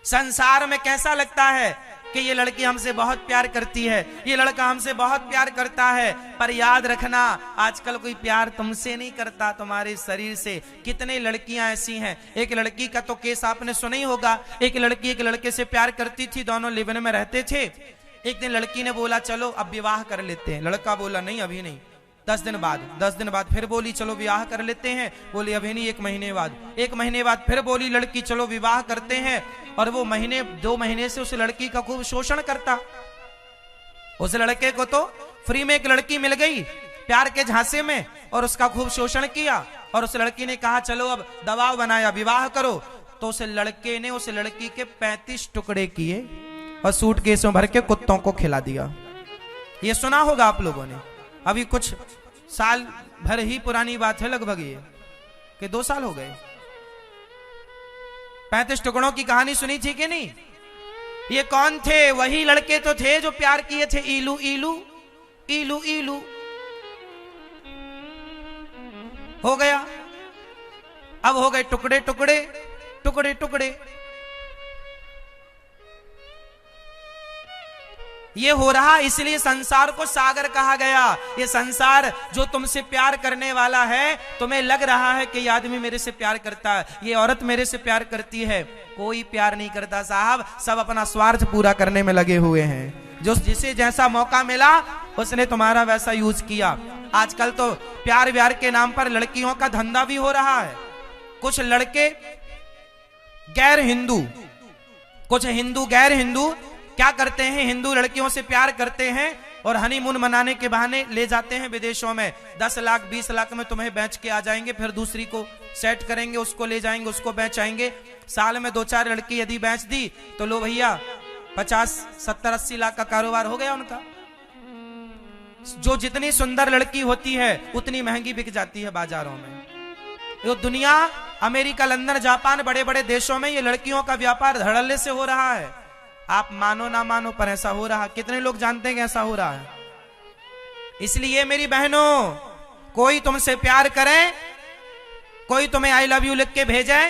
संसार में कैसा लगता है कि ये लड़की हमसे बहुत प्यार करती है, ये लड़का हमसे बहुत प्यार करता है, पर याद रखना आजकल कोई प्यार तुमसे नहीं करता, तुम्हारे शरीर से। कितने लड़कियां ऐसी हैं, एक लड़की का तो केस आपने सुना ही होगा। एक लड़की एक लड़के से प्यार करती थी, दोनों लिव-इन में रहते थे। एक दिन लड़की ने बोला चलो अब विवाह कर लेते हैं। लड़का बोला नहीं अभी नहीं, 10 दिन बाद फिर बोली चलो विवाह कर लेते हैं। बोली अभी नहीं, 1 महीने बाद। 1 महीने बाद फिर बोली लड़की चलो विवाह करते हैं। और वो 2 महीने से उस लड़की का खूब शोषण करता। उस लड़के को तो फ्री में एक लड़की मिल गई प्यार के झांसे में, और उसका खूब शोषण किया। और उस लड़की ने कहा चलो अब दबाव बनाया विवाह करो। तो उस लड़के ने उस लड़की के 35 टुकड़े किए और सूटकेस में भर के कुत्तों को खिला दिया। ये सुना होगा आप लोगों ने, अभी कुछ साल भर ही पुरानी बात है, लगभग ये कि 2 साल हो गए। 35 टुकड़ों की कहानी सुनी थी कि नहीं? ये कौन थे? वही लड़के तो थे जो प्यार किए थे। ईलू ईलू ईलू ईलू हो गया, अब हो गए टुकड़े टुकड़े टुकड़े टुकड़े। ये हो रहा इसलिए संसार को सागर कहा गया। ये संसार जो तुमसे प्यार करने वाला है, तुम्हें लग रहा है कि ये आदमी मेरे से प्यार करता है, ये औरत मेरे से प्यार करती है, कोई प्यार नहीं करता साहब। सब अपना स्वार्थ पूरा करने में लगे हुए हैं। जो जिसे जैसा मौका मिला उसने तुम्हारा वैसा यूज किया। आजकल तो प्यार व्यार के नाम पर लड़कियों का धंधा भी हो रहा है। कुछ लड़के गैर हिंदू, कुछ हिंदू गैर हिंदू क्या करते हैं, हिंदू लड़कियों से प्यार करते हैं और हनीमून मनाने के बहाने ले जाते हैं विदेशों में। 10 लाख 20 लाख में तुम्हें बेच के आ जाएंगे, फिर दूसरी को सेट करेंगे, उसको ले जाएंगे, उसको बेच आएंगे। साल में 2-4 लड़की यदि बेच दी तो लो भैया 50 70 80 लाख का कारोबार हो गया उनका। जो जितनी सुंदर लड़की होती है उतनी महंगी बिक जाती है बाजारों में। ये दुनिया, अमेरिका, लंदन, जापान, बड़े बड़े देशों में ये लड़कियों का व्यापार धड़ल्ले से हो रहा है। आप मानो ना मानो पर ऐसा हो रहा। कितने लोग जानते हैं कि ऐसा हो रहा है? इसलिए मेरी बहनों, कोई तुमसे प्यार करे, कोई तुम्हें आई लव यू लिख के भेजे,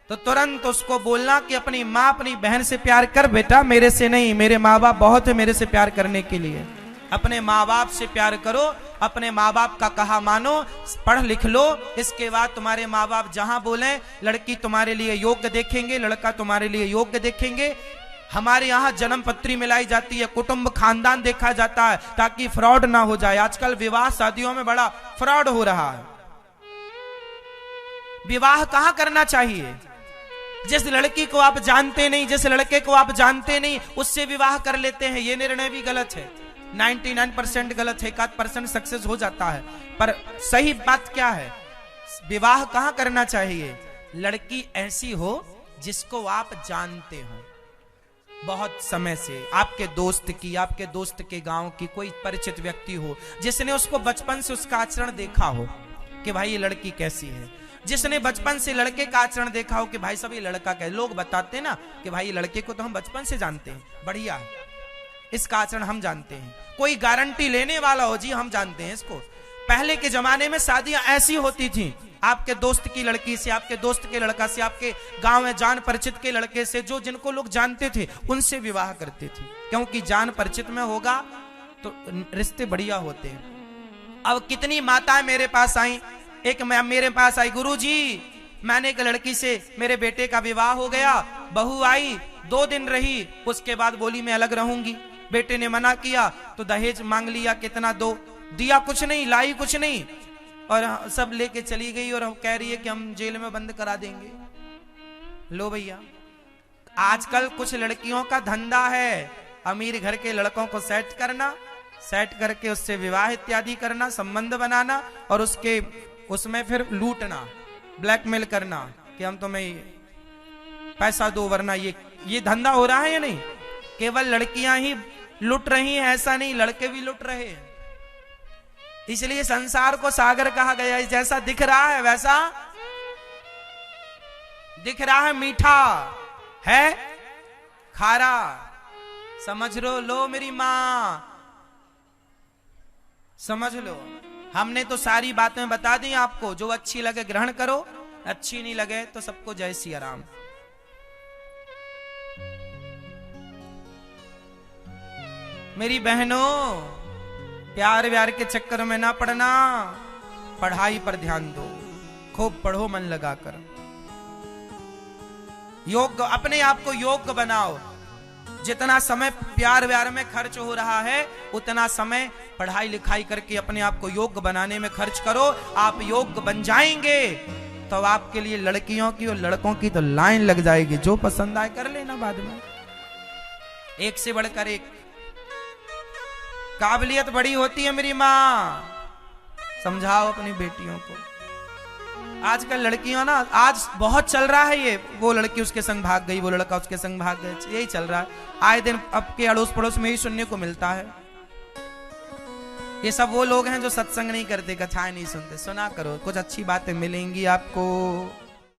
तो तुरंत उसको बोलना कि अपनी माँ अपनी बहन से प्यार कर बेटा, मेरे से नहीं। मेरे माँ बाप बहुत है मेरे से प्यार करने के लिए। अपने माँ बाप से प्यार करो, अपने माँ बाप का कहा मानो, पढ़ लिख लो। इसके बाद तुम्हारे माँ बाप जहां बोले, लड़की तुम्हारे लिए योग्य देखेंगे, लड़का तुम्हारे लिए योग्य देखेंगे। हमारे यहाँ जन्म पत्री मिलाई जाती है, कुटुंब खानदान देखा जाता है ताकि फ्रॉड ना हो जाए। आजकल विवाह शादियों में बड़ा फ्रॉड हो रहा है। विवाह कहाँ करना चाहिए? जिस लड़की को आप जानते नहीं, जिस लड़के को आप जानते नहीं, उससे विवाह कर लेते हैं। ये निर्णय भी गलत है, 99% गलत है, 1% सक्सेस हो जाता है। पर सही बात क्या है? विवाह कहाँ करना चाहिए? लड़की ऐसी हो जिसको आप जानते हो बहुत समय से, आपके दोस्त की, आपके दोस्त के गांव की कोई परिचित व्यक्ति हो, जिसने उसको बचपन से उसका आचरण देखा हो कि भाई ये लड़की कैसी है, जिसने बचपन से लड़के का आचरण देखा हो कि भाई सब ये लड़का कैसे। लोग बताते ना कि भाई ये लड़के को तो हम बचपन से जानते हैं, बढ़िया है, इसका आचरण हम जानते हैं। कोई गारंटी लेने वाला हो, जी हम जानते हैं इसको। पहले के जमाने में शादियां ऐसी होती थी, आपके दोस्त की लड़की से, आपके दोस्त के लड़का से, आपके गांव में जान परिचित के लड़के से, जो जिनको लोग जानते थे उनसे विवाह करते थे, क्योंकि जान परिचित में होगा तो रिश्ते बढ़िया होते हैं। अब कितनी माताएं मेरे पास आई, एक मेरे पास आई, गुरुजी मैंने एक लड़की से, मेरे बेटे का विवाह हो गया, बहू आई 2 दिन रही, उसके बाद बोली मैं अलग रहूंगी। बेटे ने मना किया तो दहेज मांग लिया, कितना दो, दिया कुछ नहीं, लाई कुछ नहीं, और सब लेके चली गई और हम कह रही है कि हम जेल में बंद करा देंगे। लो भैया, आजकल कुछ लड़कियों का धंधा है अमीर घर के लड़कों को सेट करना, सेट करके उससे विवाह इत्यादि करना, संबंध बनाना, और उसमें फिर लूटना, ब्लैकमेल करना कि हम तुम्हें पैसा दो वरना ये धंधा हो रहा है या नहीं? केवल लड़कियां ही लुट रही हैं ऐसा नहीं, लड़के भी लुट रहे हैं। इसलिए संसार को सागर कहा गया है। जैसा दिख रहा है वैसा दिख रहा है, मीठा है खारा, समझ लो मेरी मां, समझ लो। हमने तो सारी बातें बता दी आपको, जो अच्छी लगे ग्रहण करो, अच्छी नहीं लगे तो सबको जय सिया राम। मेरी बहनों, प्यार व्यार के चक्कर में ना पड़ना, पढ़ाई पर ध्यान दो, खूब पढ़ो मन लगाकर, योग, अपने आप को योग्य बनाओ। जितना समय प्यार व्यार में खर्च हो रहा है, उतना समय पढ़ाई लिखाई करके अपने आप को योग्य बनाने में खर्च करो। आप योग्य बन जाएंगे तो आपके लिए लड़कियों की और लड़कों की तो लाइन लग जाएगी। जो पसंद आए कर लेना बाद में, एक से बढ़कर एक। काबिलियत बड़ी होती है मेरी माँ, समझाओ अपनी बेटियों को। आजकल लड़कियां ना, आज बहुत चल रहा है ये, वो लड़की उसके संग भाग गई, वो लड़का उसके संग भाग गए, यही चल रहा है आए दिन। अब के अड़ोस पड़ोस में ही सुनने को मिलता है। ये सब वो लोग हैं जो सत्संग नहीं करते, कथाएं नहीं सुनते। सुना करो, कुछ अच्छी बातें मिलेंगी आपको।